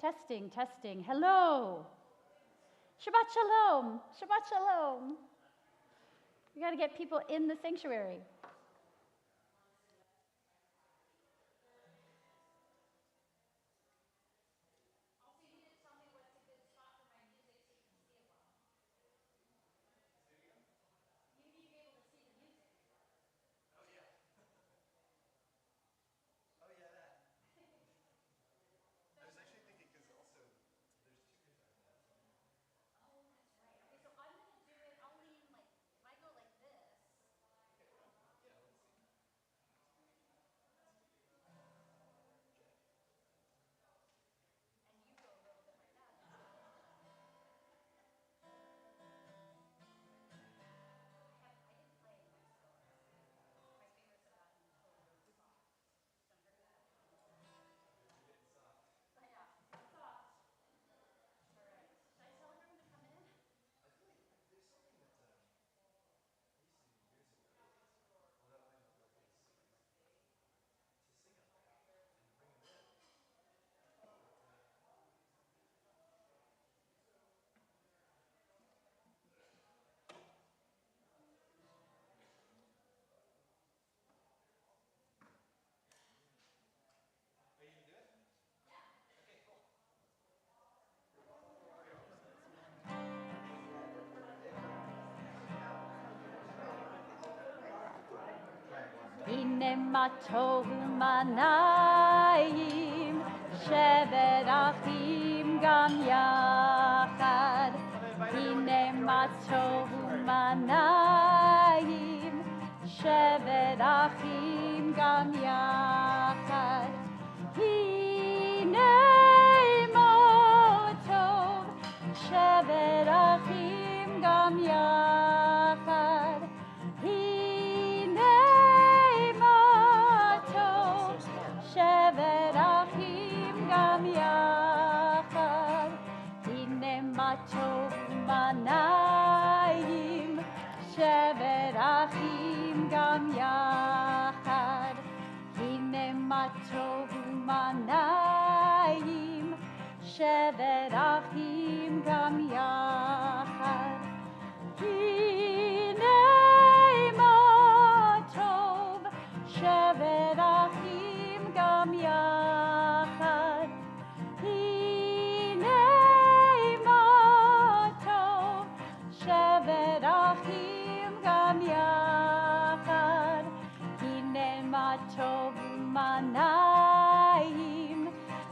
Testing, testing. Hello. Shabbat shalom. Shabbat shalom. We got to get people in the sanctuary. הנה מה טוב ומנעים, שבת אחים גם יחד. הנה מה טוב ומנעים, שבת אחים גם יחד. הנה מה טוב, שבת אחים גם יחד. שבת אחים גם יחד, הנה מה טוב ומנעים, שבת אחים גם יחד, הנה מה טוב ומנעים, שבת אחים גם יחד, הנה מה טוב, שבת אחים גם יחד, הנה מה טוב, שבת אחים גם יחד, הנה מה טוב ומנעים,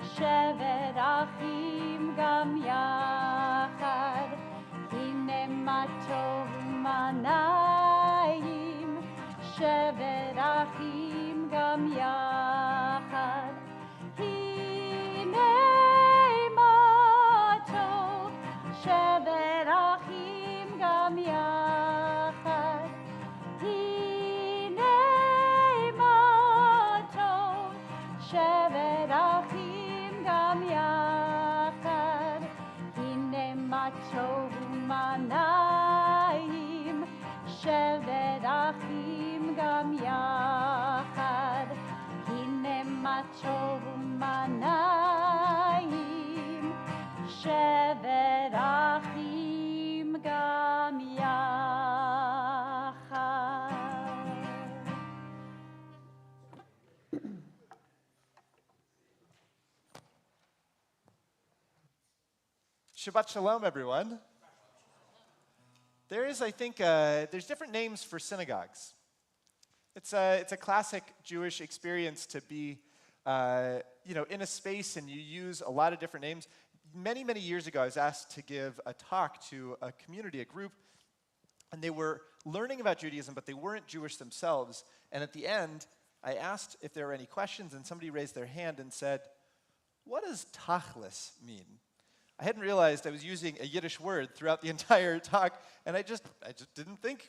שבת אחים גם יחד, הנה מה טוב ומנעים, שבת אחים גם יחד, הנה מה טוב, שבת אחים גם יחד, הנה מה טוב, שבת אחים גם יחד, הנה מה טוב ומנעים, שבת אחים גם יחד, הנה מה טוב ומנעים, שבת אחים גם יחד. Shabbat shalom, everyone. There is, I think, there's different names for synagogues. It's a classic Jewish experience to be, in a space and you use a lot of different names. Many, many years ago, I was asked to give a talk to a community, a group, and they were learning about Judaism, but they weren't Jewish themselves. And at the end, I asked if there were any questions, and somebody raised their hand and said, "What does tachlis mean?" I hadn't realized I was using a Yiddish word throughout the entire talk, and I just didn't think.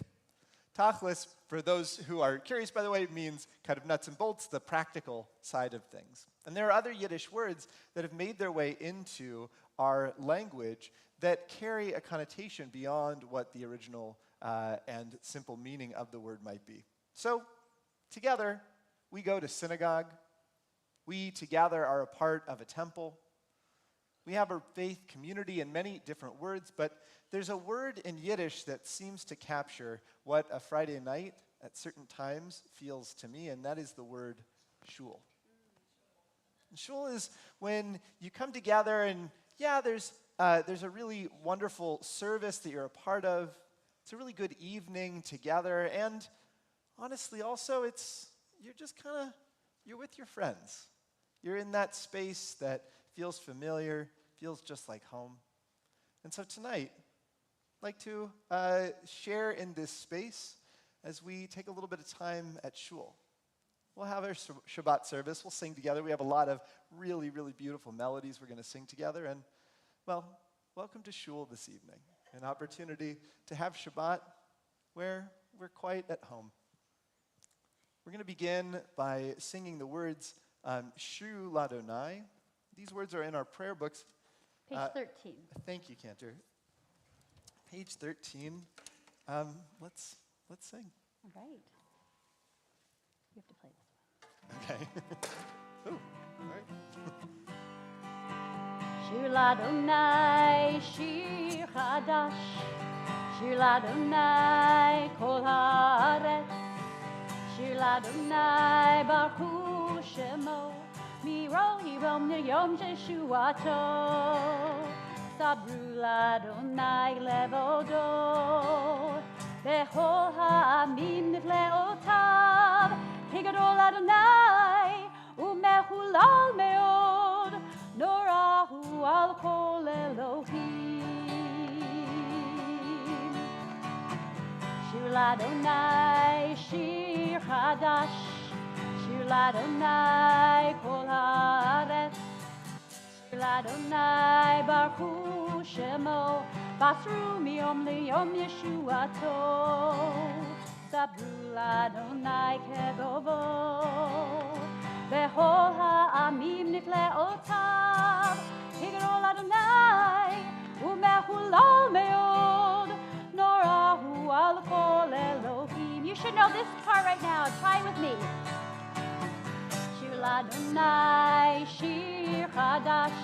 Tachlis, for those who are curious, by the way, means kind of nuts and bolts, the practical side of things. And there are other Yiddish words that have made their way into our language that carry a connotation beyond what the original and simple meaning of the word might be. So, together, we go to synagogue. We together are a part of a temple. We have our faith community in many different words, but there's a word in Yiddish that seems to capture what a Friday night at certain times feels to me, and that is the word shul. And shul is when you come together and, yeah, there's a really wonderful service that you're a part of. It's a really good evening together, and honestly, also, you're with your friends. You're in that space that feels familiar, feels just like home. And so tonight, I'd like to share in this space as we take a little bit of time at shul. We'll have our Shabbat service. We'll sing together. We have a lot of really, really beautiful melodies we're going to sing together. And, well, welcome to shul this evening, an opportunity to have Shabbat where we're quite at home. We're going to begin by singing the words Shu Ladonai. These words are in our prayer books. Page 13. Thank you, Cantor. Page 13. Let's sing. All right. You have to play this one. Okay. Ooh, all right. Shir Ladonai, Shir Chadash, Shir Ladonai, Kol Haaretz, Shir Ladonai, Baruch Hu Shemo, Miro Hirom Yom Jeshuato, Sabru Ladonai Levodo, Bechol Ha'amim Nifleotav, Higadol Adonai, Umechulal Meod, Norahu Al Kol Elohim. Shir Ladonai, Shir Chadash, Shir Ladonai, Kol Haaretz, Shir Ladonai, Baruch Hu Shemo, Basru Miyom Liyom Yeshuato, Sabru Ladonai Kedovo, Bechol Ha'amim Nifleotav, Higadol Adonai, Umechulal Meod, Norahu Al Kol Elohim. You should know this part right now. Try it with me. Shir Ladonai, Shir Chadash,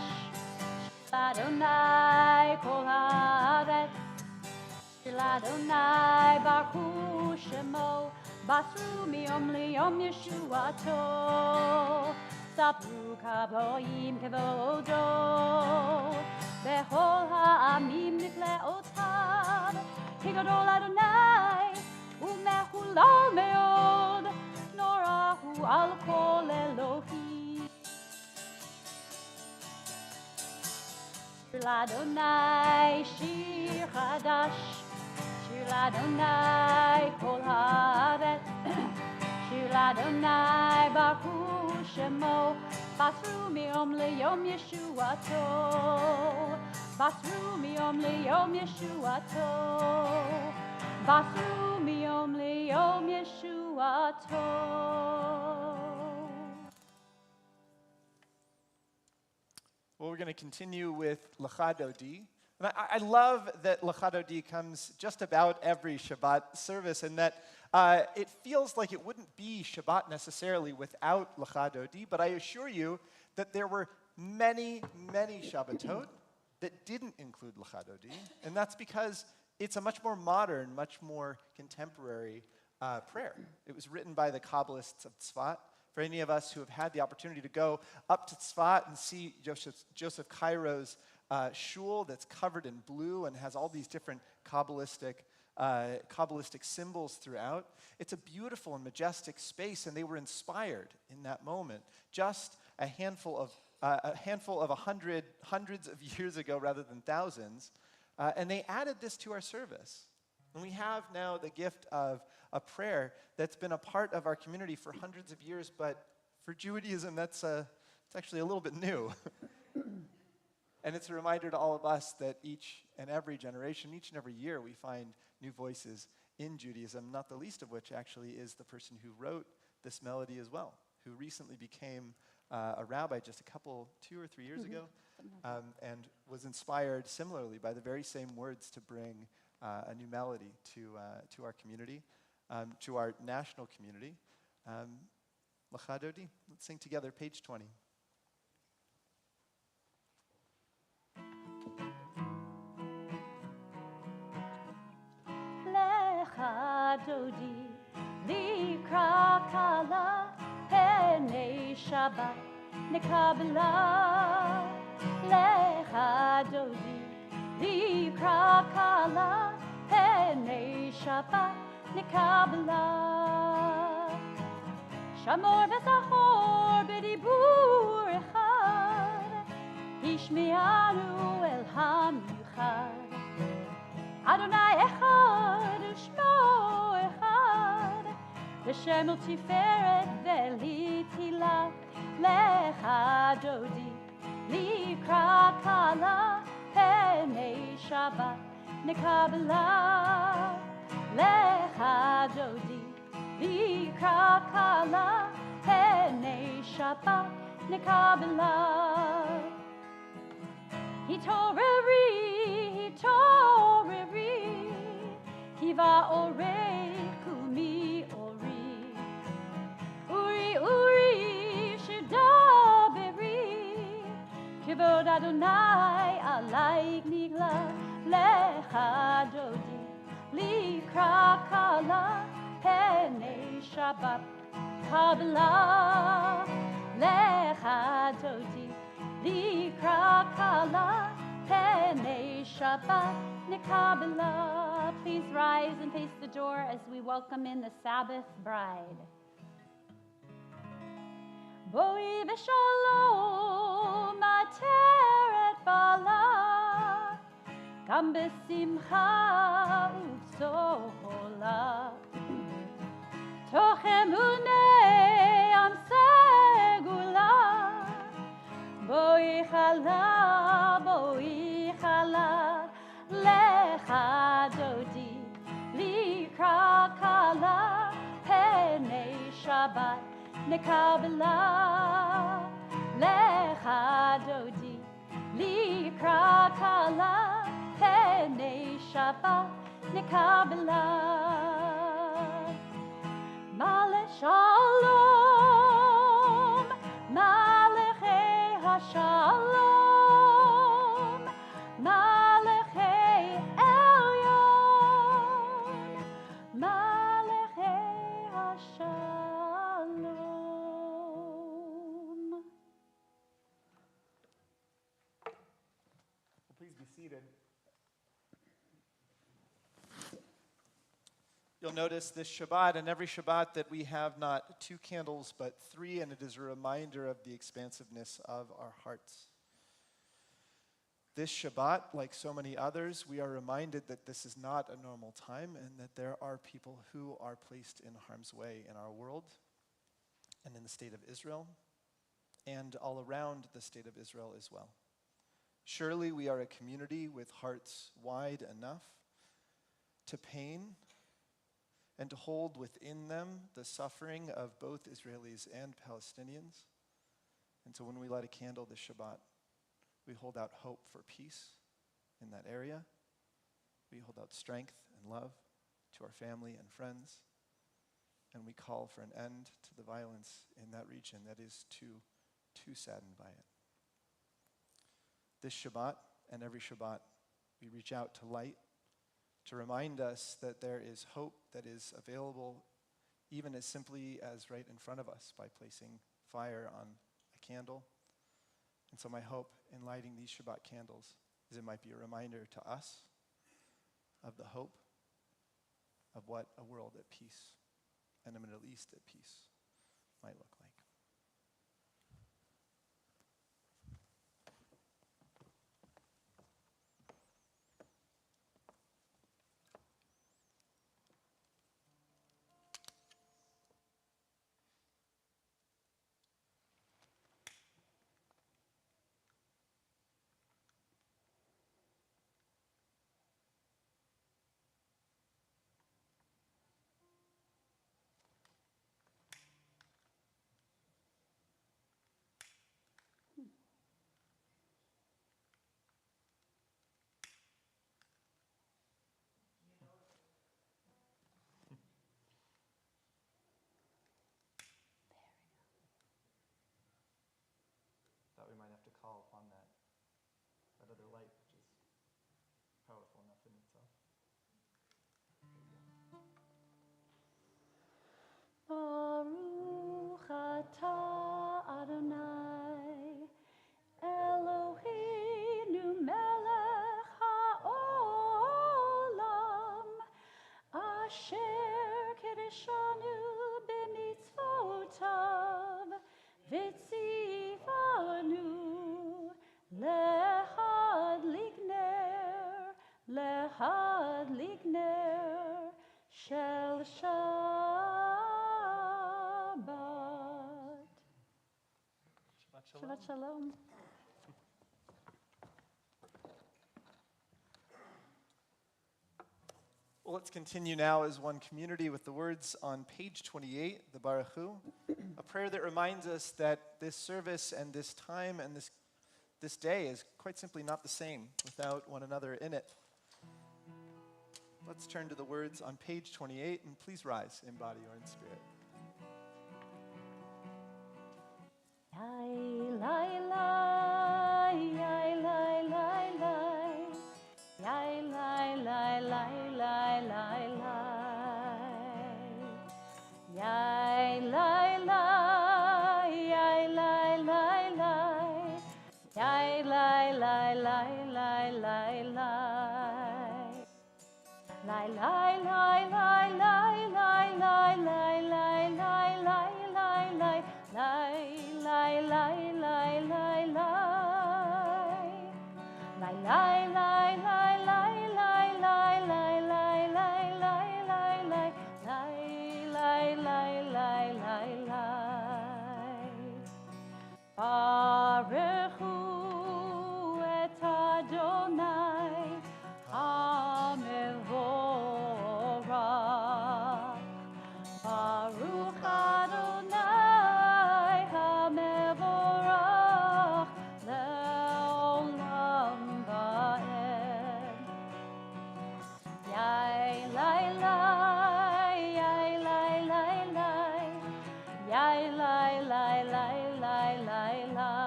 Shir Ladonai, Kol Haaretz, Shir Ladonai, Baruch Hu Shemo, Basru Miyom Liyom Yeshuato, Sapru Kavoim Kevodo, Bechol Ha'amim Nifleotav, Higadol Adonai, Umechulal Meod, Norahu Al Kol Elohim. Shir Ladonai, Shir Chadash, Shir Ladonai, Kol Haaretz, Shir Ladonai, Baruch Hu Shemo, Basru Miyom Liyom Yeshuato, Basru Miyom Liyom Yeshuato, Basru Miyom Liyom Yeshuato. Well, we're going to continue with Lecha Dodi. And I love that Lecha Dodi comes just about every Shabbat service, and that it feels like it wouldn't be Shabbat necessarily without Lecha Dodi, but I assure you that there were many, many Shabbatot that didn't include Lecha Dodi, and that's because it's a much more modern, much more contemporary prayer. It was written by the Kabbalists of Tzfat. For any of us who have had the opportunity to go up to Tzfat and see Joseph Cairo's shul that's covered in blue and has all these different Kabbalistic symbols throughout, it's a beautiful and majestic space, and they were inspired in that moment. Just a handful of hundreds of years ago rather than thousands, and they added this to our service. And we have now the gift of a prayer that's been a part of our community for hundreds of years, but for Judaism, it's actually a little bit new. And it's a reminder to all of us that each and every generation, each and every year, we find new voices in Judaism, not the least of which actually is the person who wrote this melody as well, who recently became a rabbi just 2 or 3 years ago, and was inspired similarly by the very same words to bring a new melody to our community, to our national community. Lecha Dodi. Let's sing together, page 20. lecha dodi, likra kala, pene Shabbat, nekabla, lecha dodi, likra kala, pene Shabbat, nekabla. Shamor v'zachor b'dibur echad, Ishme'anu el hamichad. Adonai echad, Shmo echad, V'shem el tiferet ve'litila, lecha dodi, likra kala, penei Shabbat, nekabla, lecha dodi, likra kala, penei Shabbat, nekabla. Hitoreri, kiva orei, kumi ori. Uri, shidaberi, kivod Adonai, alai nigla, lecha dodi, likra kala, penei Shabbat, kabla, lecha dodi, likra kala, penei Shabbat, nekabla. Please rise and face the door as we welcome in the Sabbath bride. Boi v'shalom ateret bala, gam b'simcha u'tzola. Toch emunei am segula, boi chala, lecha dodi, likra kala, penei Shabbat, nekabla, lecha dodi, likra kala, penei Shabbat, nekabla. Malech shalom, malechei hashalom, malechei elyon, malechei hashalom. Please be seated. You'll notice this Shabbat, and every Shabbat that we have not 2 candles but 3, and it is a reminder of the expansiveness of our hearts. This Shabbat, like so many others, we are reminded that this is not a normal time and that there are people who are placed in harm's way in our world and in the state of Israel and all around the state of Israel as well. Surely we are a community with hearts wide enough to pain and to hold within them the suffering of both Israelis and Palestinians. And so when we light a candle this Shabbat, we hold out hope for peace in that area. We hold out strength and love to our family and friends. And we call for an end to the violence in that region that is too saddened by it. This Shabbat and every Shabbat, we reach out to light, to remind us that there is hope that is available even as simply as right in front of us by placing fire on a candle. And so my hope in lighting these Shabbat candles is it might be a reminder to us of the hope of what a world at peace and a Middle East at peace might look like. Shabbat Shalom. Well, let's continue now as one community with the words on page 28, the Baruch Hu, a prayer that reminds us that this service and this time and this day is quite simply not the same without one another in it. Let's turn to the words on page 28, and please rise in body or in spirit. Baruch Hu et Adonai HaMevorach. Baruch Adonai HaMevorach le'olam va'ed. Yai lai lai, yai lai lai lai, yai lai lai lai lai lai lai.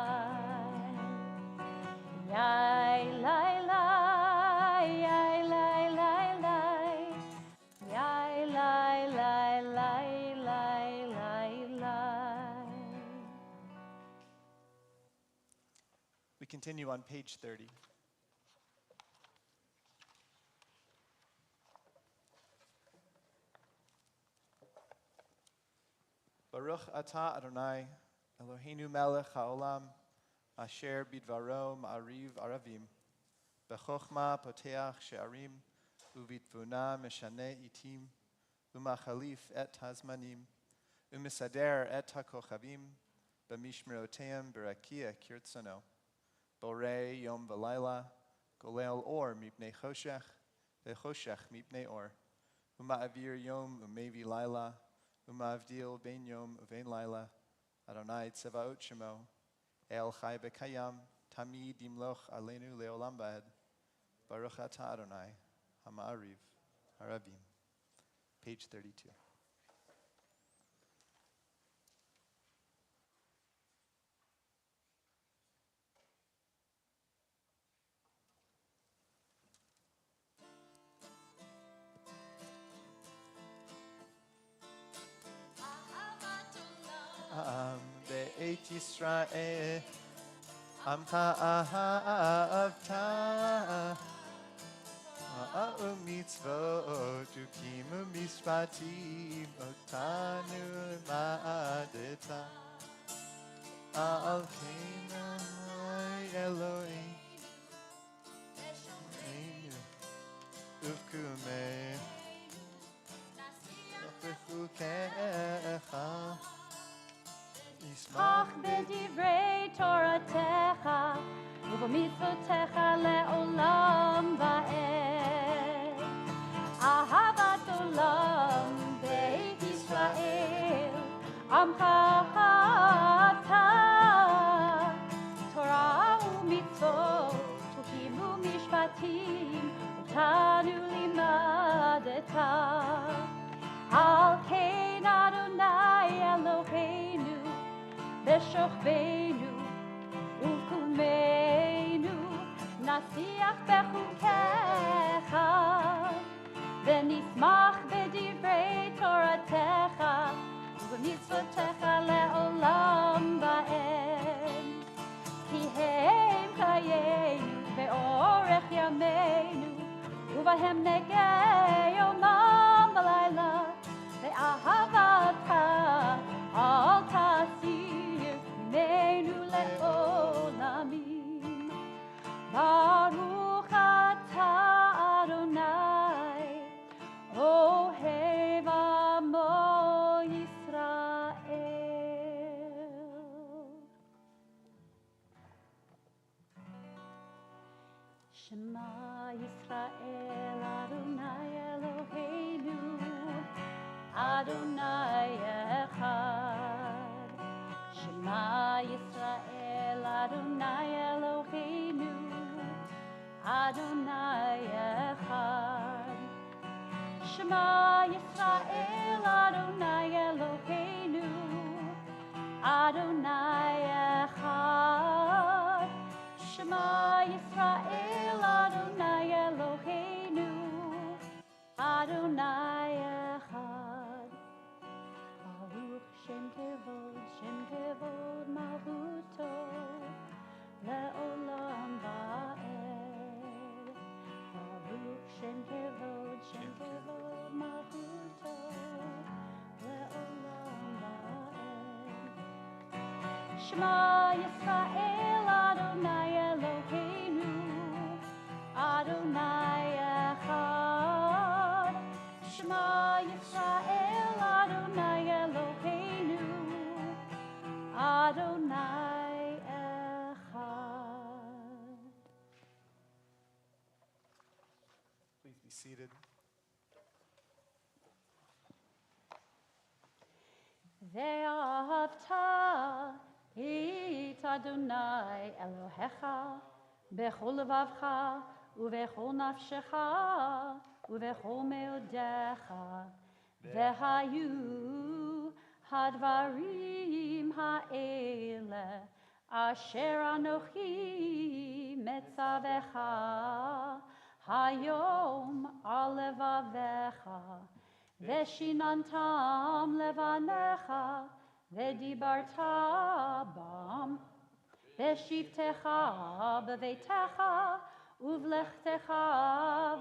Yai lai lai, yai lai lai lai, yai lai lai lai lai lai lai. We continue on page 30. Baruch atah Adonai, Eloheinu melech haolam, asher bidvaro ma'ariv aravim, bechokma poteach she'arim, uvitvuna meshane itim, umachalif et hazmanim, umisader et hakochavim, b'mishmeroteim berakia kirtsono, borei yom v'layla, golel or mipnei choshech, vechoshech mipnei or, uma'avir yom umevi layla, Umavdil ben yom uvein laila, Adonai tzevaot shemo, El chai bekayam, Tamid yimloch aleinu leolam ba'ed, Baruch atah Adonai, Hama'ariv, Harabim. Page 32. Be'et Yisrael, Amcha ahavta, Ma'u mitzvot, Ukimu mishpatim, Otanu ma'adeta, Al Kenai Elohim, Uvkumeh, Bechukecha, Ach b'divrei Toratecha ובמצוותיך לעולם ועד. אהבת עולם בית ישראל, עמך אתה. תורה ומצוות, חוקים ומשפטים, אותנו לימדת. על כן אדוני אלוהינו, בשוכבנו ובקומנו, נשיח בחוקיך, ונשמח בדברי תורתך, ובמצוותיך לעולם ועד. כי הם חיינו באורך ימינו, ובהם נגע יומם ולילה, ואהבתך אל תסיר ממנו לעולמים. ברוך אתה אדוני, אוהב עמו ישראל. Shema Yisrael Adonai Eloheinu Adonai Echad. Shema Yisrael Adonai Eloheinu Adonai Echad. Shema Yisrael Adonai Eloheinu Adonai Echad. Shema Yisrael Adonai Eloheinu Adonai Echad. Baruch Shem Kevod Malchuto Le'olam Va'ed. Baruch Shem Kevod Malchuto Le'olam Va'ed. Shema Yisrael Adonai Eloheinu Adonai Echad. Shema Yisrael Adonai Eloheinu Adonai Echad. Please be seated. Ve'ahavta et Adonai Elohecha bechol levavcha uvechol nafshecha uvechol meodecha vehayu hadvarim ha'ele asher anochi metzavecha hayom al levavecha veshinantam levanecha vedibarta bam veshivtecha beveitecha uvlechtecha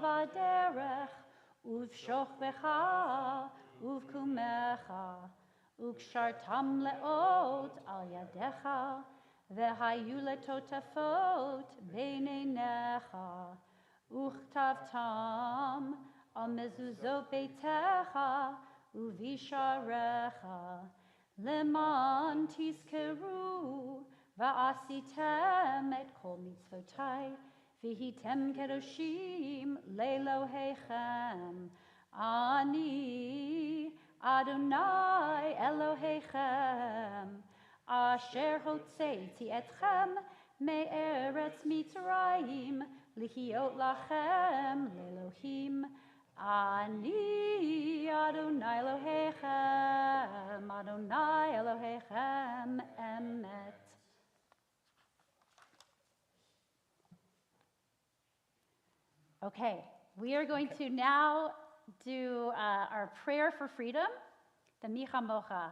vaderech uvshochvecha uvkumecha ukshartam leot al yadecha vehayu letotafot beineinecha uchtavtam al mezuzot beitecha uvisharecha leman tizkeru va'asitem et kol mitzvotai v'hitem kedoshim le'Elohechem ani Adonai Elohechem asher hotzeiti etchem me'eretz Mitzrayim lihiot lachem le'Elohim ani Adonai Elohechem Adonai Elohechem emet. Okay, we are going to now do our prayer for freedom, the Micha Mocha,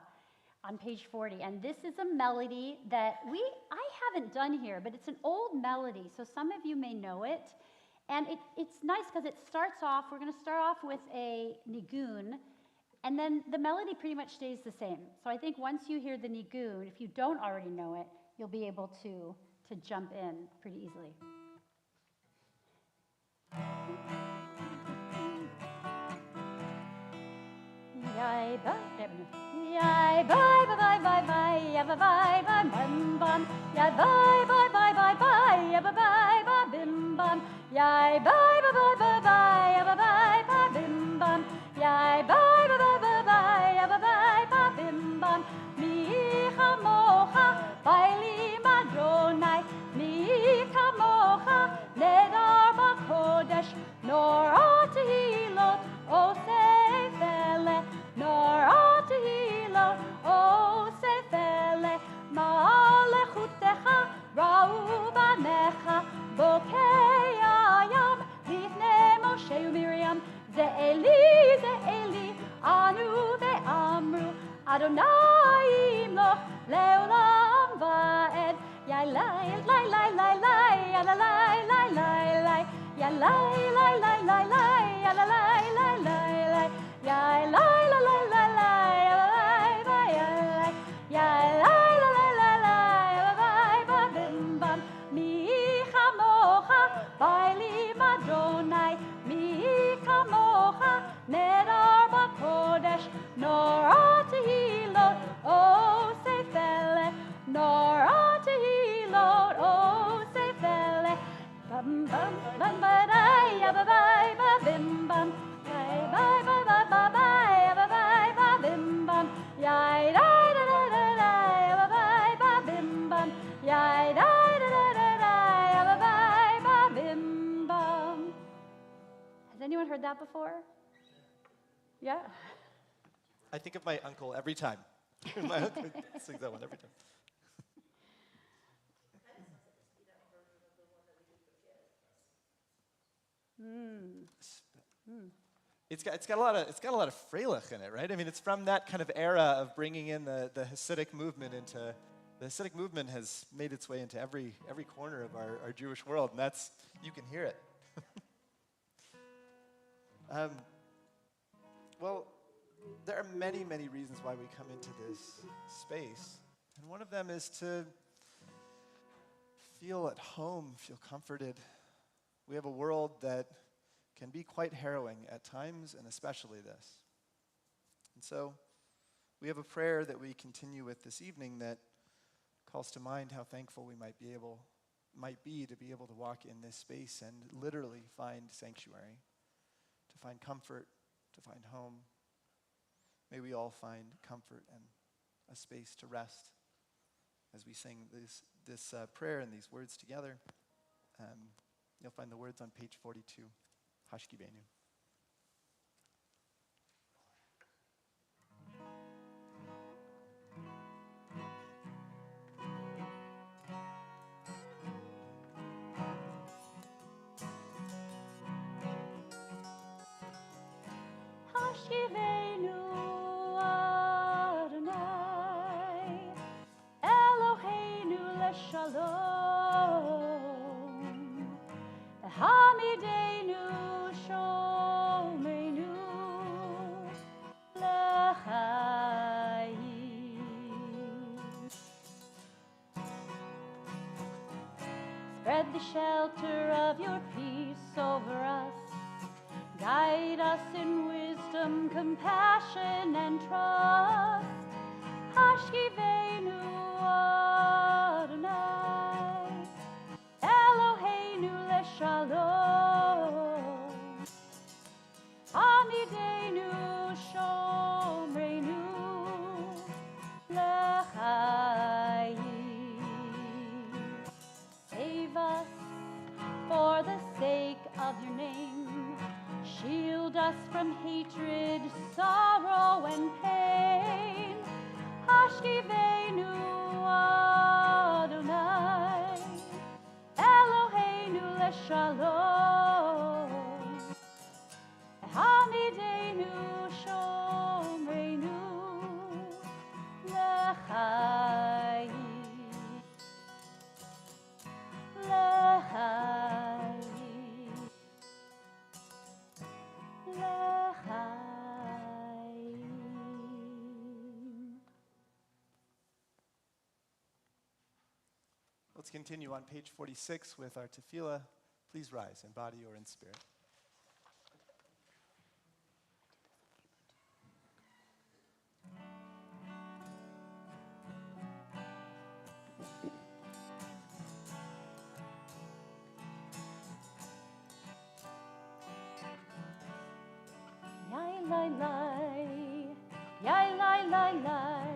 on page 40. And this is a melody that I haven't done here, but it's an old melody, so some of you may know it. And it's nice because it starts off, we're going to start off with a nigun, and then the melody pretty much stays the same. So I think once you hear the nigun, if you don't already know it, you'll be able to jump in pretty easily. Yai bye bye bye bye bye bye ya bye bye bye bum bum ya bye bye bye bye bye ya bye bye bye bim bum ya bye bye bye bye bye ya bye bye bye bim bum ya bye bye bye bye bye ya bye bye bye bim bum Micha mocha baili madronai Micha mocha nedar bakodesh nor tehilot osei vele nor tehilot osei ma'alechutecha ra'u banecha bokei ayam lifnei Moshe u'Miriam ze Eli anu ve'amru Adonai imloch le'olam va'ed ya lai lai lai lai lai ya la lai lai lai lai ya lai lai lai lai lai ya la lai lai lai lai ya lai la lai lai lai ya la lai lai lai ya lai la lai lai lai ya la lai ba bim bam Micha mocha baili madronai Micha mocha nedar bakodesh nor tehilot osei vele nor tehilot osei vele bam bim bum, bum ba da ya ba bye ba bim bum, bye bye bye bye bye bye ya ba bye ba bim bum, ya da da da da da ya ba bye ba bim bum, ya da da da da da ya ba bye ba bim bum. Has anyone heard that before? Yeah. I think of my uncle every time. My uncle sings that one every time. It's got a lot of Freilich in it, right? I mean, it's from that kind of era of bringing in the Hasidic movement into. The Hasidic movement has made its way into every corner of our Jewish world, and you can hear it. Well, there are many, many reasons why we come into this space, and one of them is to feel at home, feel comforted. We have a world that can be quite harrowing at times, and especially this. And so we have a prayer that we continue with this evening that calls to mind how thankful we might be to be able to walk in this space and literally find sanctuary, to find comfort, to find home. May we all find comfort and a space to rest as we sing this prayer and these words together. You'll find the words on page 42, Hashkivenu. Hashkivenu Adonai, Eloheinu leshalom, Hamidenu Shomenu L'chaim. Spread the shelter of your peace over us. Guide us in wisdom, compassion, and trust. Hashkivenu Adonai, Eloheinu leshalom, Hamidenu Shomreinu L'chaim. Save us for the sake of your name. Shield us from hatred, sorrow, and pain. Hashkivenu Adonai, Eloheinu leshalom, Hamidenu Shomreinu L'chaim. L'chaim. Let's continue on page 46 with our tefillah. Please rise in body or in spirit. Yai lai lai, yai lai lai lai,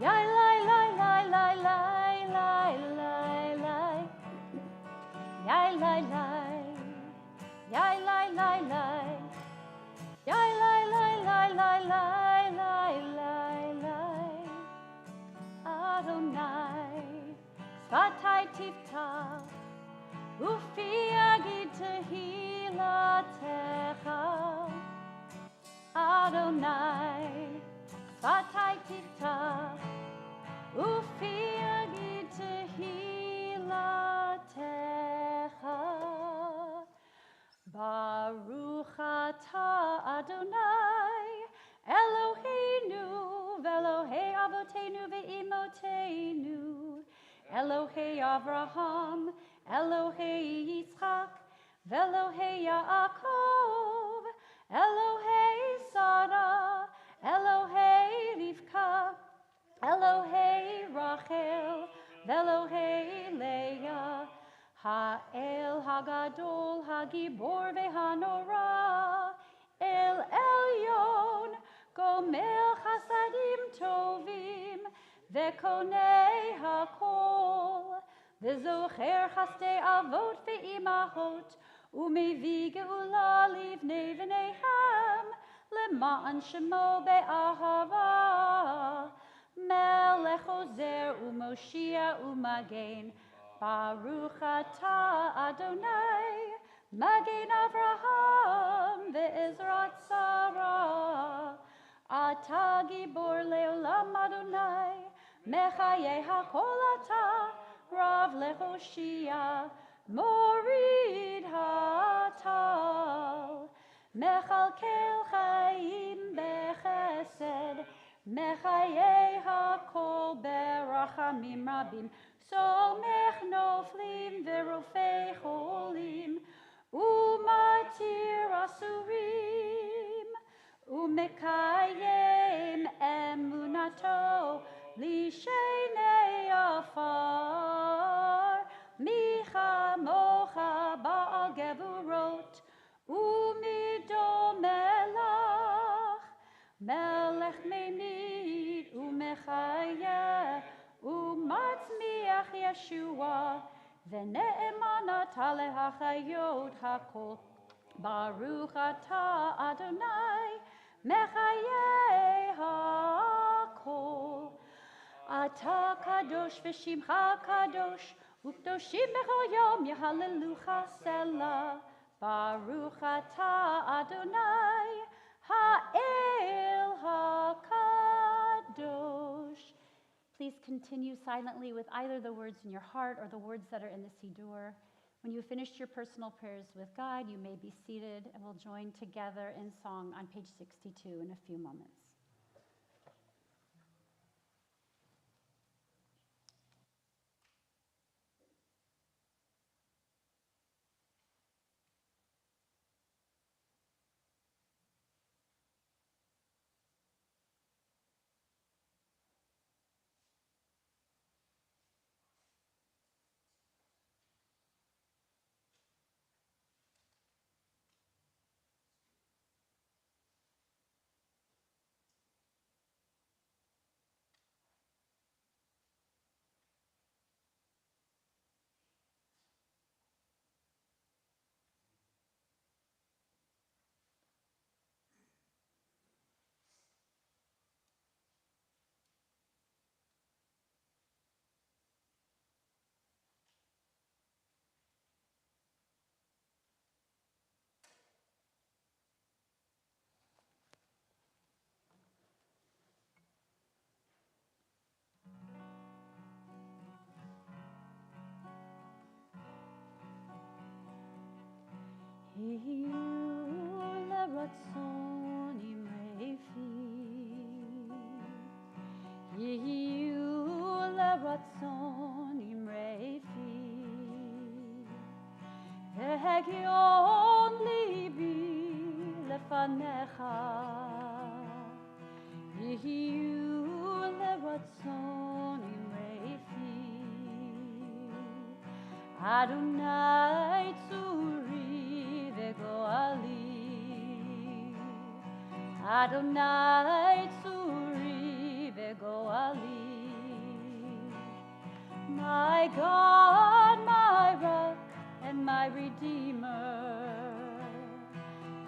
yai lai lai lai lai lai lai lai lai, yai lai lai, yai lai lai lai, yai lai lai lai lai lai lai lai lai. Adonai, Sfatai tiftach, ufi agid tehilatecha. Adonai, Sfatai tiftach, ufi agid tehilatecha. Baruch atah Adonai, Eloheinu, v'Elohei avotenu ve'imotenu, Elohei Avraham, Elohei Yitzchak, v'Elohei Yaakov, Elohei Sarah, Elohei Rivka, Elohei Rachel, v'Elohei Leah, Ha'el Hagadol, Hagibor veHanora, El Elyon, Gomel Chasadim Tovim, Vekonei Hakol, Vezocher Chaste Avot ve'imahot, Umevi Geula Livnei v'neihem, Lema'an Shemo be'ahava, Melech Ozer u'Moshia u'Magen, Baruch atah Adonai, Magen Avraham ve'Ezrat Sarah, Atah Gibor le'olam Adonai, Mechaye hakol atah, Rav le'Hoshia, Morid hatal, Mechalkel chaim bechesed, Mechaye hakol berachamim rabim, Somech noflim verofei cholim, Umatir asurim, Umekayem emunato, Lishenei afar, Micha mocha ba'al gevurot, Umido melach, Melech memid umechayeh, Umatzmiach Yeshua, V'ne'emanat alehachayot hakol, Baruch atah Adonai, Mechayeh hakol. Atah kadosh v'shimcha kadosh, U'kdoshim bechol yom yehallelu Selah, Baruch atah Adonai, Ha'el HaKadosh. Please continue silently with either the words in your heart or the words that are in the Siddur. When you've finished your personal prayers with God, you may be seated, and we'll join together in song on page 62 in a few moments. Ve'hegion libi lefanecha, Yehiyu leratzon imrefi, Adonai tzuri ve'goali, Adonai tzuri ve'goali. My God, my rock, and my Redeemer,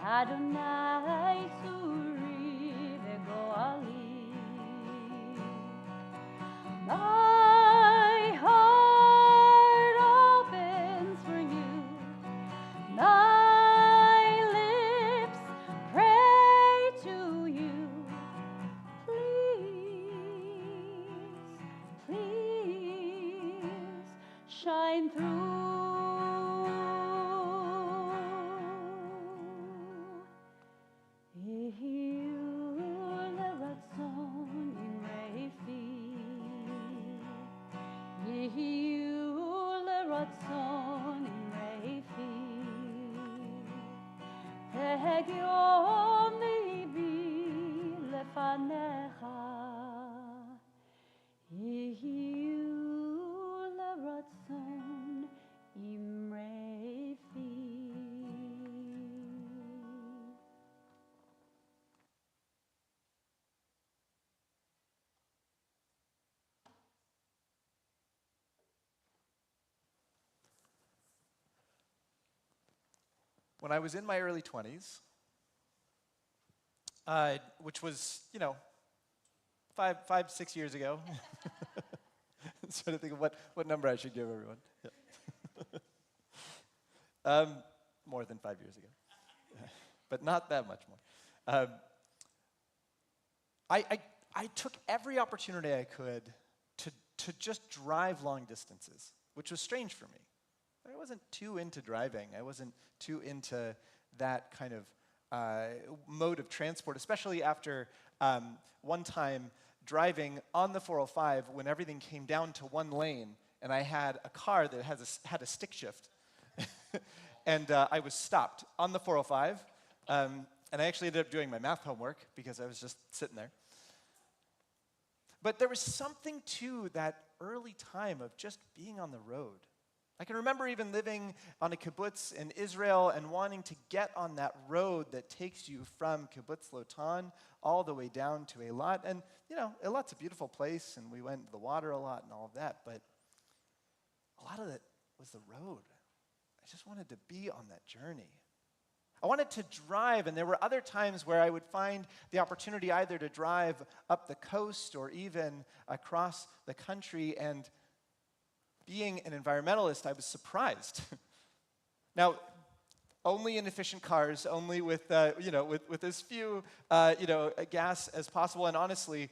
Adonai tzuri ve'goali. My heart opens for you, my lips pray to you. Please shine through. Ve'hegion libi lefanecha, Yehiyu leratzon when I was in my early 20s, which was, 6 years ago. Trying to think of what number I should give everyone. Yeah. More than 5 years ago, but not that much more. I took every opportunity I could to just drive long distances, which was strange for me. I wasn't too into driving. I wasn't too into that kind of mode of transport, especially after one time driving on the 405 when everything came down to one lane, and I had a car that had a stick shift. And I was stopped on the 405, and I actually ended up doing my math homework because I was just sitting there. But there was something to that early time of just being on the road. I can remember even living on a kibbutz in Israel and wanting to get on that road that takes you from kibbutz Lotan all the way down to Eilat. And, Eilat's a beautiful place, and we went to the water a lot and all of that, but a lot of it was the road. I just wanted to be on that journey. I wanted to drive, and there were other times where I would find the opportunity either to drive up the coast or even across the country, and being an environmentalist, I was surprised. Now, only in efficient cars, only with as few gas as possible, and honestly,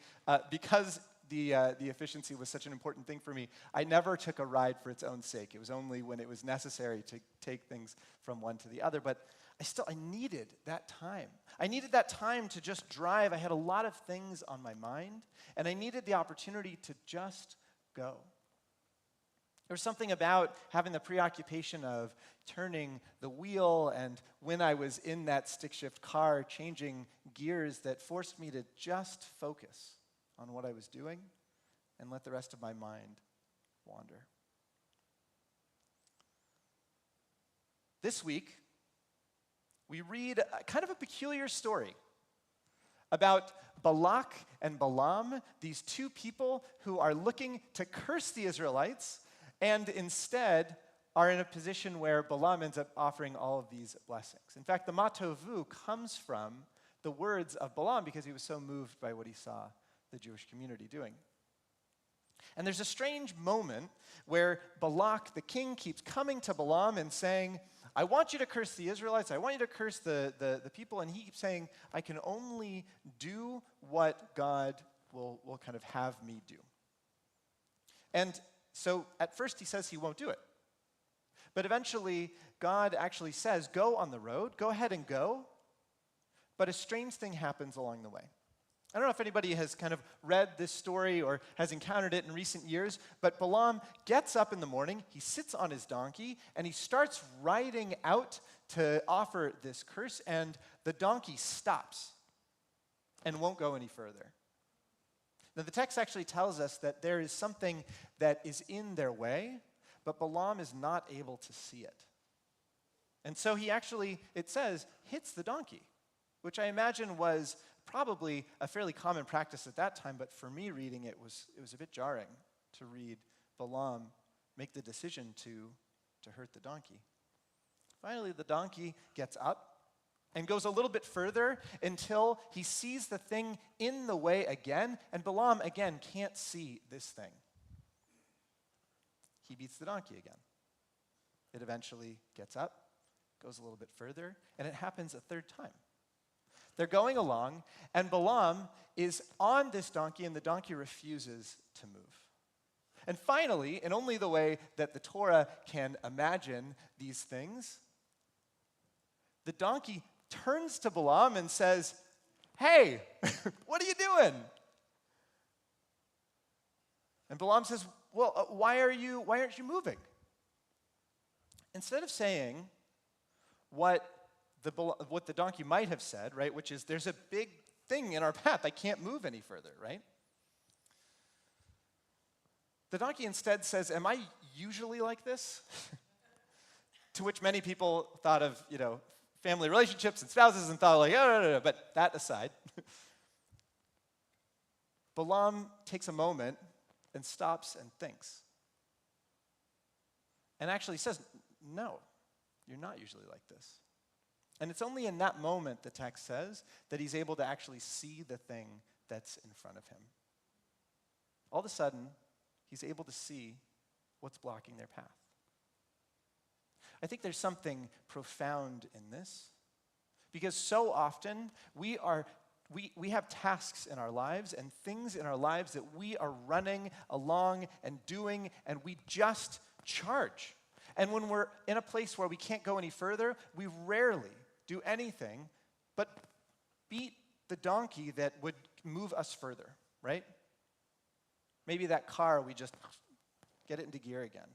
because the efficiency was such an important thing for me, I never took a ride for its own sake. It was only when it was necessary to take things from one to the other. But I needed that time. I needed that time to just drive. I had a lot of things on my mind, and I needed the opportunity to just go. There was something about having the preoccupation of turning the wheel, and when I was in that stick shift car, changing gears, that forced me to just focus on what I was doing and let the rest of my mind wander. This week, we read kind of a peculiar story about Balak and Balaam, these two people who are looking to curse the Israelites, and instead are in a position where Balaam ends up offering all of these blessings. In fact, the Matovu comes from the words of Balaam because he was so moved by what he saw the Jewish community doing. And there's a strange moment where Balak, the king, keeps coming to Balaam and saying, I want you to curse the Israelites, I want you to curse the people, and he keeps saying, I can only do what God will kind of have me do. And so at first he says he won't do it. But eventually God actually says, go on the road, go ahead and go. But a strange thing happens along the way. I don't know if anybody has kind of read this story or has encountered it in recent years, but Balaam gets up in the morning, he sits on his donkey, and he starts riding out to offer this curse, and the donkey stops and won't go any further. Now, the text actually tells us that there is something that is in their way, but Balaam is not able to see it. And so he actually, it says, hits the donkey, which I imagine was probably a fairly common practice at that time, but for me reading it was a bit jarring to read Balaam make the decision to hurt the donkey. Finally, the donkey gets up and goes a little bit further until he sees the thing in the way again, and Balaam again can't see this thing. He beats the donkey again. It eventually gets up, goes a little bit further, and it happens a third time. They're going along, and Balaam is on this donkey, and the donkey refuses to move. And finally, in only the way that the Torah can imagine these things, the donkey turns to Balaam and says, hey, what are you doing? And Balaam says, well, why aren't you moving? Instead of saying what the donkey might have said, right, which is, there's a big thing in our path, I can't move any further, right? The donkey instead says, am I usually like this? To which many people thought of, family relationships and spouses and thought like, oh, no. But that aside, Balaam takes a moment and stops and thinks. And actually says, no, you're not usually like this. And it's only in that moment, the text says, that he's able to actually see the thing that's in front of him. All of a sudden, he's able to see what's blocking their path. I think there's something profound in this, because so often we have tasks in our lives and things in our lives that we are running along and doing, and we just charge. And when we're in a place where we can't go any further, we rarely do anything but beat the donkey that would move us further, right? Maybe that car, we just get it into gear again.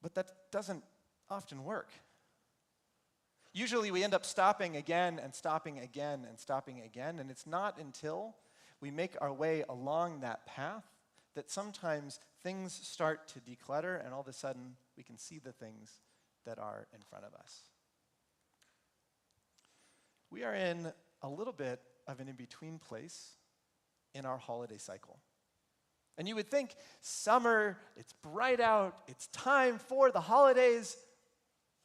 But that doesn't often work. Usually we end up stopping again and stopping again and stopping again, and it's not until we make our way along that path that sometimes things start to declutter, and all of a sudden we can see the things that are in front of us. We are in a little bit of an in-between place in our holiday cycle. And you would think, summer, it's bright out, it's time for the holidays,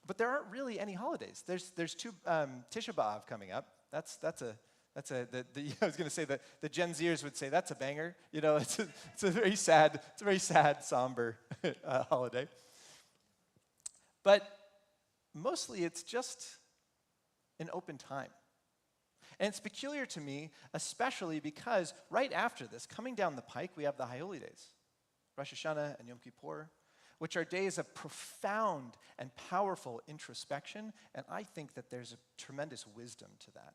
but there aren't really any holidays. There's two Tisha B'Av coming up. I was going to say that the Gen Zers would say that's a banger. You know, it's a very sad, somber holiday. But mostly it's just an open time. And it's peculiar to me, especially because right after this, coming down the pike, we have the High Holy Days, Rosh Hashanah and Yom Kippur, which are days of profound and powerful introspection, and I think that there's a tremendous wisdom to that.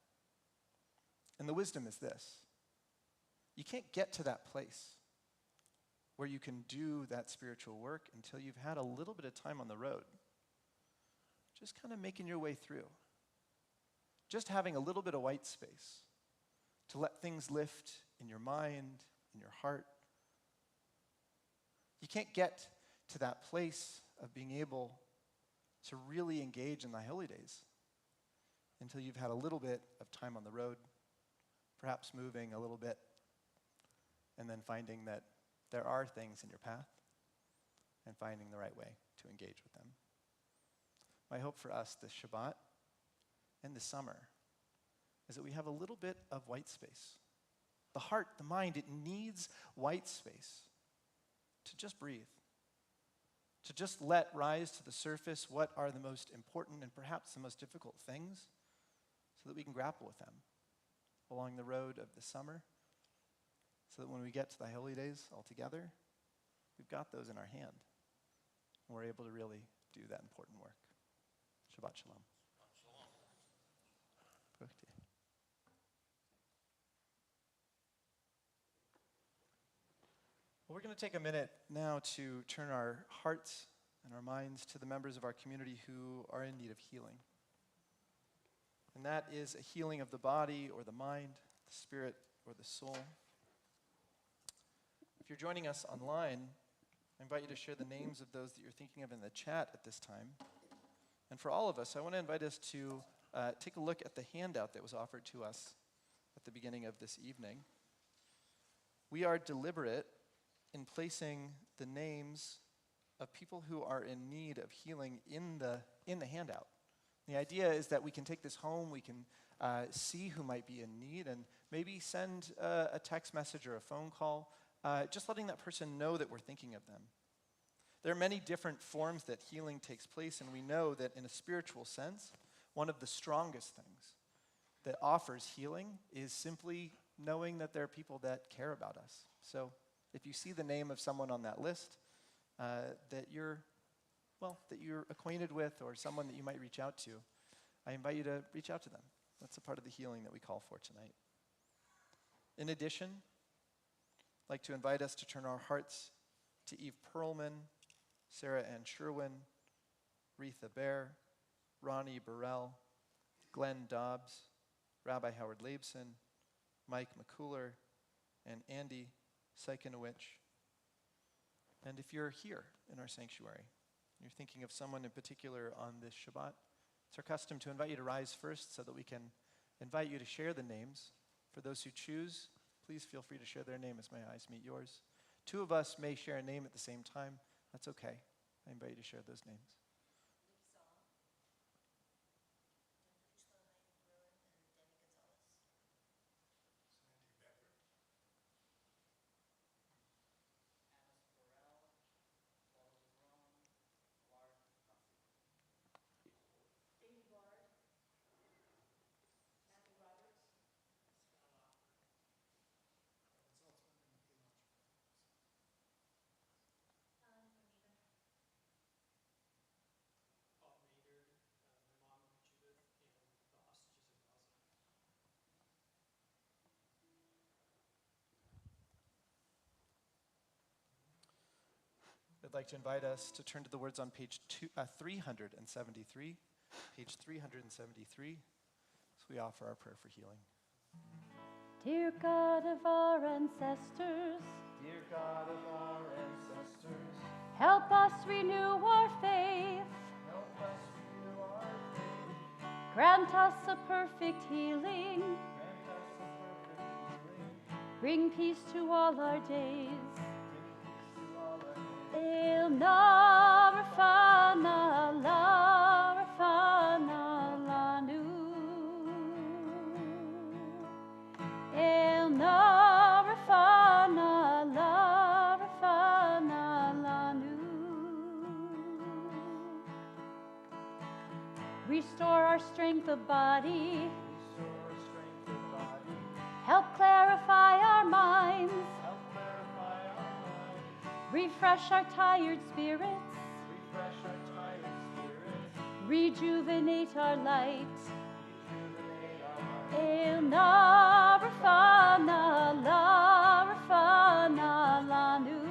And the wisdom is this: you can't get to that place where you can do that spiritual work until you've had a little bit of time on the road, just kind of making your way through. Just having a little bit of white space to let things lift in your mind, in your heart. You can't get to that place of being able to really engage in the holy days until you've had a little bit of time on the road, perhaps moving a little bit, and then finding that there are things in your path and finding the right way to engage with them. My hope for us this Shabbat and this summer is that we have a little bit of white space. The heart, the mind, it needs white space to just breathe, to just let rise to the surface what are the most important and perhaps the most difficult things so that we can grapple with them along the road of the summer, so that when we get to the holy days all together, we've got those in our hand and we're able to really do that important work. Shabbat Shalom. Well, we're going to take a minute now to turn our hearts and our minds to the members of our community who are in need of healing. And that is a healing of the body or the mind, the spirit or the soul. If you're joining us online, I invite you to share the names of those that you're thinking of in the chat at this time. And for all of us, I want to invite us to take a look at the handout that was offered to us at the beginning of this evening. We are deliberate in placing the names of people who are in need of healing in the handout. The idea is that we can take this home, we can see who might be in need, and maybe send a text message or a phone call, just letting that person know that we're thinking of them. There are many different forms that healing takes place, and we know that in a spiritual sense, one of the strongest things that offers healing is simply knowing that there are people that care about us. So if you see the name of someone on that list that you're acquainted with, or someone that you might reach out to, I invite you to reach out to them. That's a part of the healing that we call for tonight. In addition, I'd like to invite us to turn our hearts to Eve Perlman, Sarah Ann Sherwin, Retha Bear, Ronnie Burrell, Glenn Dobbs, Rabbi Howard Labson, Mike McCuller, and Andy Sykinowicz. And if you're here in our sanctuary, you're thinking of someone in particular on this Shabbat, it's our custom to invite you to rise first so that we can invite you to share the names. For those who choose, please feel free to share their name as my eyes meet yours. Two of us may share a name at the same time. That's okay. I invite you to share those names. I'd like to invite us to turn to the words on page 373, page 373, as we offer our prayer for healing. Dear God of our ancestors, Dear God of our ancestors, help us renew our faith. help us renew our faith. Grant us a perfect healing. Grant us a perfect healing. Bring peace to all our days. Bring peace to all our days. El Narfana Larfana Lanu. El Narfana Larfana Lanu. Restore our strength of body. Restore our strength of body. Help clarify our minds. Help clarify our minds. Refresh our tired spirits. Refresh our tired spirits. Rejuvenate our light. Rejuvenate our minds. El Narfana Larfana Lanu.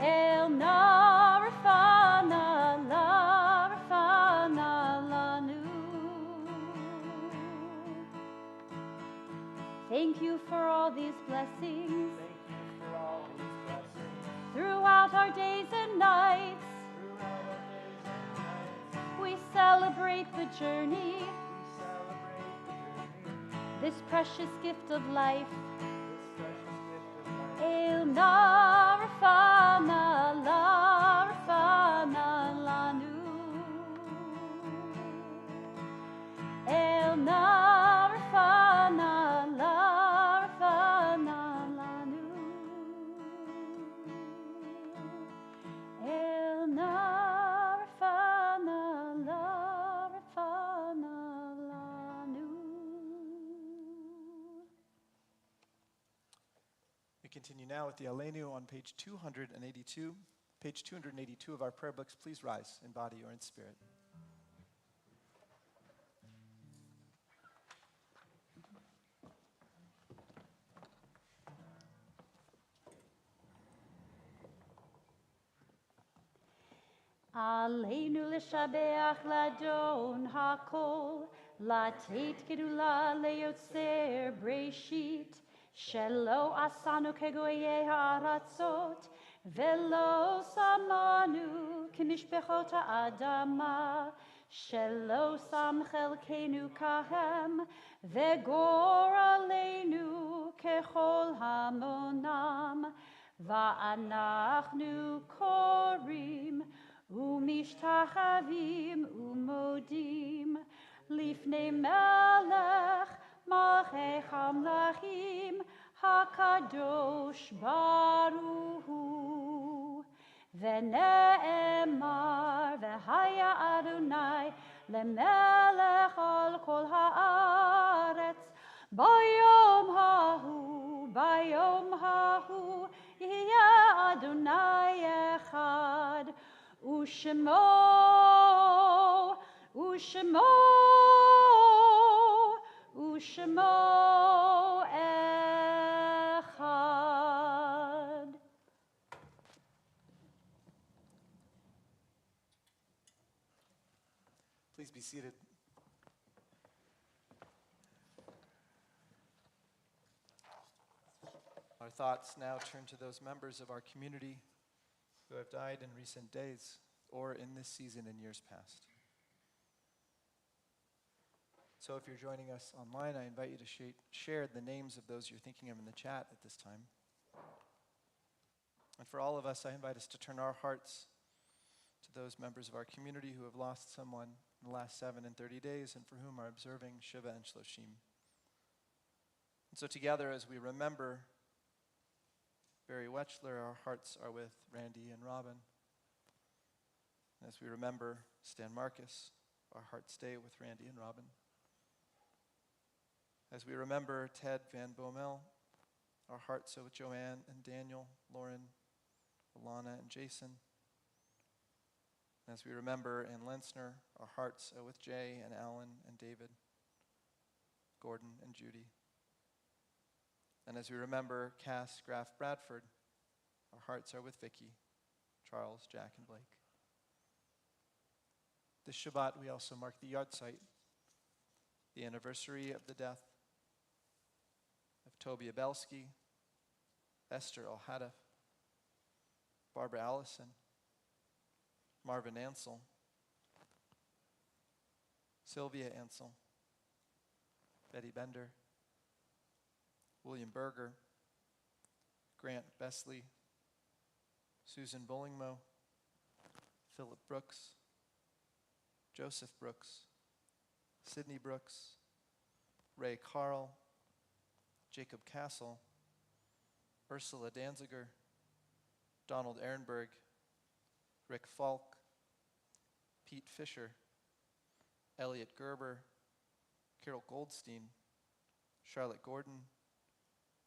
El Narfana Larfana Lanu. Thank you for all these blessings Thank you for all these blessings. throughout our days and nights. Throughout our days and nights, We celebrate the journey, we celebrate the journey, this precious gift of life. this precious gift of life. El Narfana Larfana Lanu. El Narfana Larfana Lanu. El Narfana Larfana Lanu. We continue now with the Aleinu on page 282. Page 282 of our prayer books. Please rise in body or in spirit. Aleinu l'shabeach ladon hakol, latet gedula leotzer breshit, shelo asanu kegoye ha'aratzot, velo samanu kemishpechot ha'adama, shelo sam chelkenu kahem, vegor aleinu kechol hamonam, va'anachnu korim, ומשתחווים ומודים לפני מלך מלכי המלכים הקדוש ברוך הוא. ונאמר והיה אדוני למלך על כל הארץ ביום ההוא יהיה אדוני אחד ושמו אחד. Please be seated. Our thoughts now turn to those members of our community who have died in recent days or in this season in years past. So if you're joining us online, I invite you to share the names of those you're thinking of in the chat at this time. And for all of us, I invite us to turn our hearts to those members of our community who have lost someone in the last 7 and 30 days and for whom are observing Shiva and Shloshim. And so together, as we remember Barry Wechsler, our hearts are with Randy and Robin. And as we remember Stan Marcus, our hearts stay with Randy and Robin. As we remember Ted Van Bommel, our hearts are with Joanne and Daniel, Lauren, Alana and Jason. And as we remember Ann Lensner, our hearts are with Jay and Alan and David, Gordon and Judy. And as we remember Cass Graff Bradford, Our hearts are with Vicky, Charles, Jack, and Blake. This Shabbat, we also mark the yahrzeit, the anniversary of the death of Toby Abelski, Esther Al-Hadaf, Barbara Allison, Marvin Ansel, Sylvia Ansel, Betty Bender, William Berger, Grant Besley, Susan Bollingmo, Philip Brooks, Joseph Brooks, Sidney Brooks, Ray Carl, Jacob Castle, Ursula Danziger, Donald Ehrenberg, Rick Falk, Pete Fisher, Elliot Gerber, Carol Goldstein, Charlotte Gordon,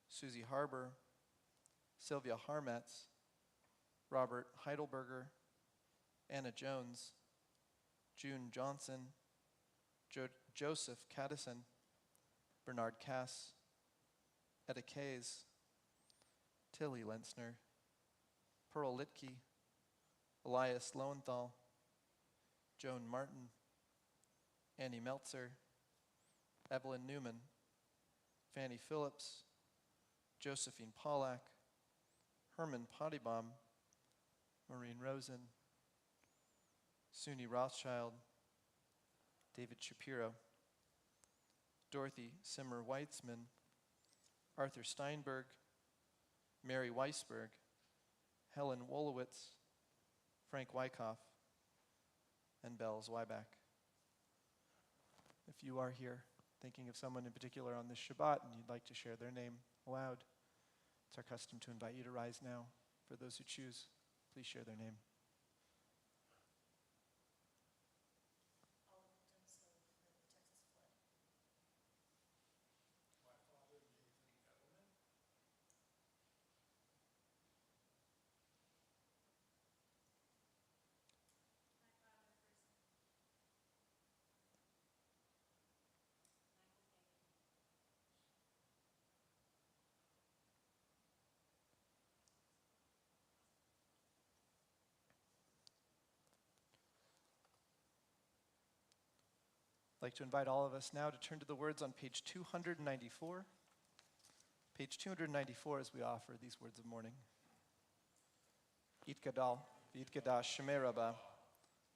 Susie Harbour, Sylvia Harmetz, Robert Heidelberger, Anna Jones, June Johnson, Joseph Caddison, Bernard Cass, Etta Kays, Tilly Lenzner, Pearl Litke, Elias Lowenthal, Joan Martin, Annie Meltzer, Evelyn Newman, Fanny Phillips, Josephine Pollack, Herman Pottybaum, Maureen Rosen, Suni Rothschild, David Shapiro, Dorothy Simmer Weitzman, Arthur Steinberg, Mary Weisberg, Helen Wolowitz, Frank Wyckoff, and Belle Zweiback. If you are here thinking of someone in particular on this Shabbat and you'd like to share their name aloud, it's our custom to invite you to rise now. For those who choose, please share their name. I'd like to invite all of us now to turn to the words on page 294. Page 294 as we offer these words of mourning. Yitgadal, v'yitgadash shemei Rabbah,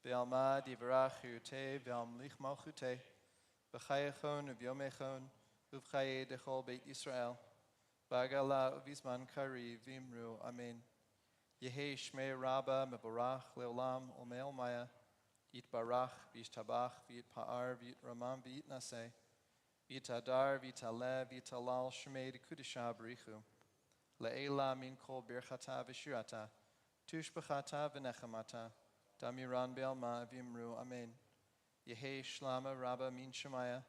v'alma divarachu te, v'amlich malchute, v'chayechon v'yomechon, uv'chaye dechol beit Yisrael, v'agala uv'izman kari v'imru, amen. Yehi shmei Rabbah meborach leolam olmei maya, Yitbarach, v'yishtabach, v'yitpa'ar, v'yitramam, v'yitnaseh, v'yitadar, v'yitaleh, v'yitalal, shmei dekudisha b'richu. Le'ela min kol birchata v'shirata, tushbachata v'nechamata, damiran be'alma v'imru, amen. Yehi shlama rabba min shemaya,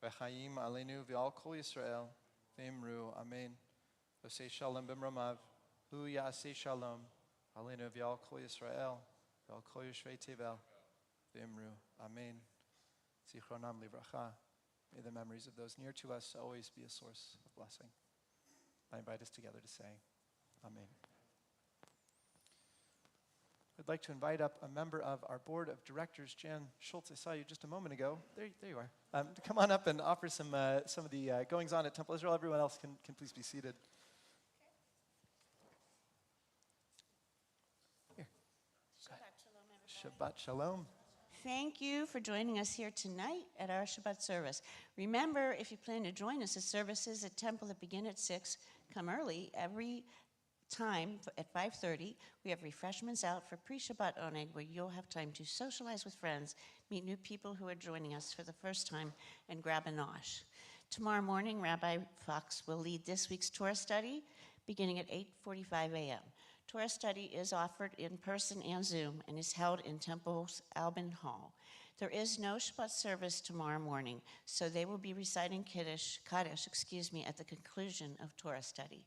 v'chayim alenu v'al kol Yisrael, v'imru, amen. Osei shalom b'mramav, hu ya'aseh shalom, alenu v'al kol Yisrael, v'al kol Yishvei tevel. V'imru, amen. Zichronam livracha. May the memories of those near to us always be a source of blessing. I invite us together to say, amen. I'd like to invite up a member of our board of directors, Jan Schultz. I saw you just a moment ago. There you are. To come on up and offer some of the goings on at Temple Israel. Everyone else can please be seated. Here. Shabbat shalom. Thank you for joining us here tonight at our Shabbat service. Remember, if you plan to join us, the services at Temple that begin at 6, come early every time at 5:30. We have refreshments out for pre-Shabbat oneg, where you'll have time to socialize with friends, meet new people who are joining us for the first time, and grab a nosh. Tomorrow morning, Rabbi Fox will lead this week's Torah study, beginning at 8:45 a.m. Torah study is offered in person and Zoom and is held in Temple's Albin Hall. There is no Shabbat service tomorrow morning, so they will be reciting Kaddish, at the conclusion of Torah study.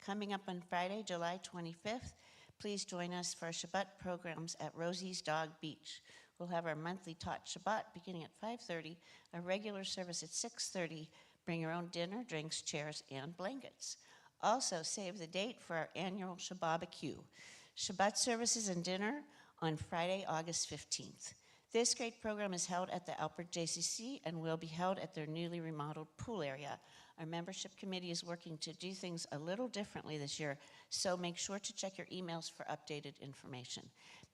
Coming up on Friday, July 25th, please join us for Shabbat programs at Rosie's Dog Beach. We'll have our monthly taught Shabbat beginning at 5:30, a regular service at 6:30. Bring your own dinner, drinks, chairs, and blankets. Also, save the date for our annual Shabbat-barbecue. Shabbat services and dinner on Friday, August 15th. This great program is held at the Alpert JCC and will be held at their newly remodeled pool area. Our membership committee is working to do things a little differently this year, so make sure to check your emails for updated information.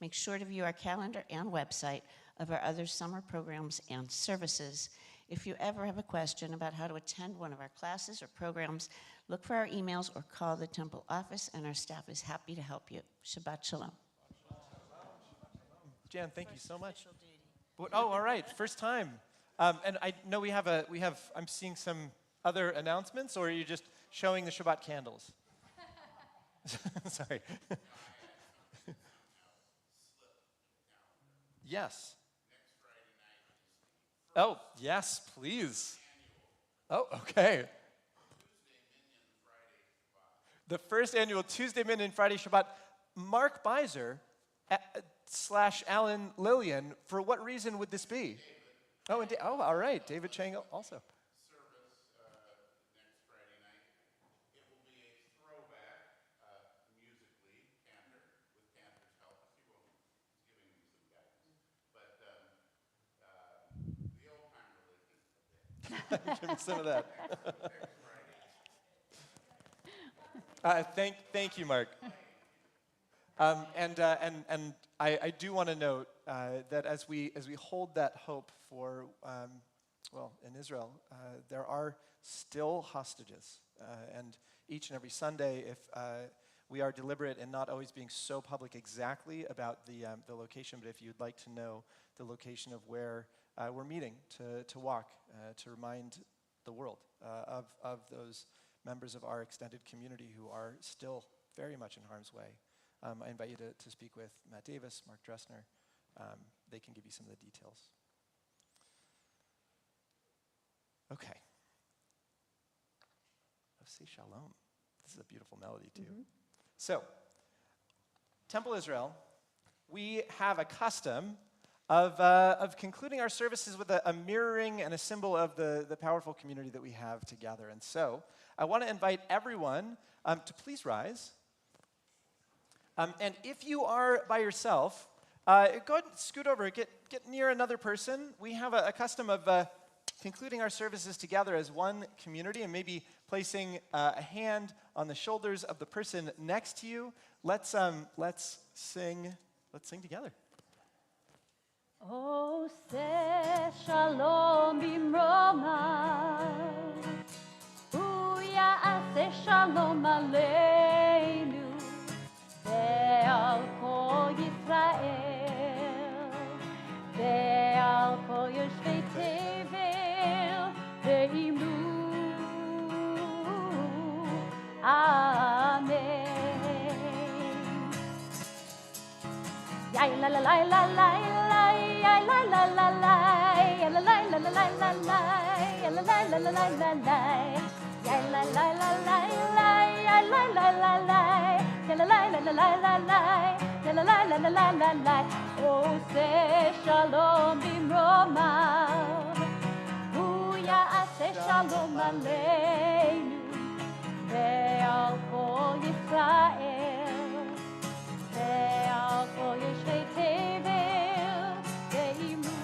Make sure to view our calendar and website of our other summer programs and services. If you ever have a question about how to attend one of our classes or programs, look for our emails or call the temple office, and our staff is happy to help you. Shabbat Shalom. Jan, thank you so much. Oh, all right, first time. And I know I'm seeing some other announcements, or are you just showing the Shabbat candles? Sorry. Yes. Oh, yes, please. Oh, okay. The first annual Tuesday Minyan Friday Shabbat. Mark Beiser / Alan Lillian, for what reason would this be? Oh, all right, David Chang also. Service next Friday night. It will be a throwback musically, Cantor, with Cantor's help. He he's giving me some guidance. But the old time religion. Give me some of that. Thank you, Mark. And I do want to note that as we hold that hope for, in Israel, there are still hostages. And each and every Sunday, if we are deliberate in not always being so public exactly about the location, but if you'd like to know the location of where we're meeting to walk, to remind the world of those members of our extended community who are still very much in harm's way. I invite you to speak with Matt Davis, Mark Dressner. They can give you some of the details. Okay. Oh, say shalom. This is a beautiful melody, too. Mm-hmm. So, Temple Israel, we have a custom of concluding our services with a mirroring and a symbol of the powerful community that we have together. And so, I want to invite everyone to please rise. And if you are by yourself, go ahead and scoot over, get near another person. We have a custom of concluding our services together as one community, and maybe placing a hand on the shoulders of the person next to you. Let's sing together. Oh, say shalom bimroma, u'ya'aseh shalom aleinu. Ve'al kol Yisrael, ve'al kol yoshvei tevel, ve'imnu, amen. Yai la la la la la la, yai la la la la, yai la la la la la la, yai la la la la la la, yai la la la la la, yai la la la la. La la la la la la la, la la la la la la la. Oh, say shalom bimroma, u'ya'aseh shalom aleinu, ve'al kol Yisrael, ve'al kol yoshvei tevel, ve'imnu,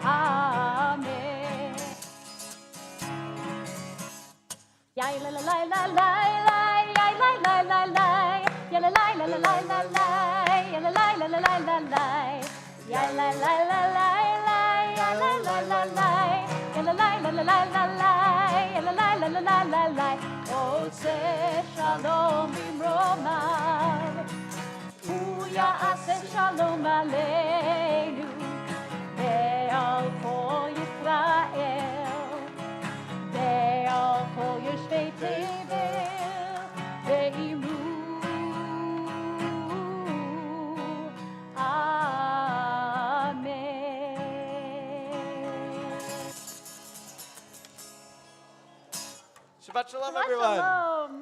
amen. Yai la la la la la la, yai la la la la, yai la la la la la la la, yai la la la la la la la, yai la la la la la, yai la la la la, yai la la la la la la la, yai la la la la la la la. Oh, say shalom bimroma, u'ya'aseh shalom aleinu, ve'al kol Yisrael. Ve'al kol yoshvei tevel, ve'imnu, amen. Shabbat shalom, Shabbat everyone. shalom.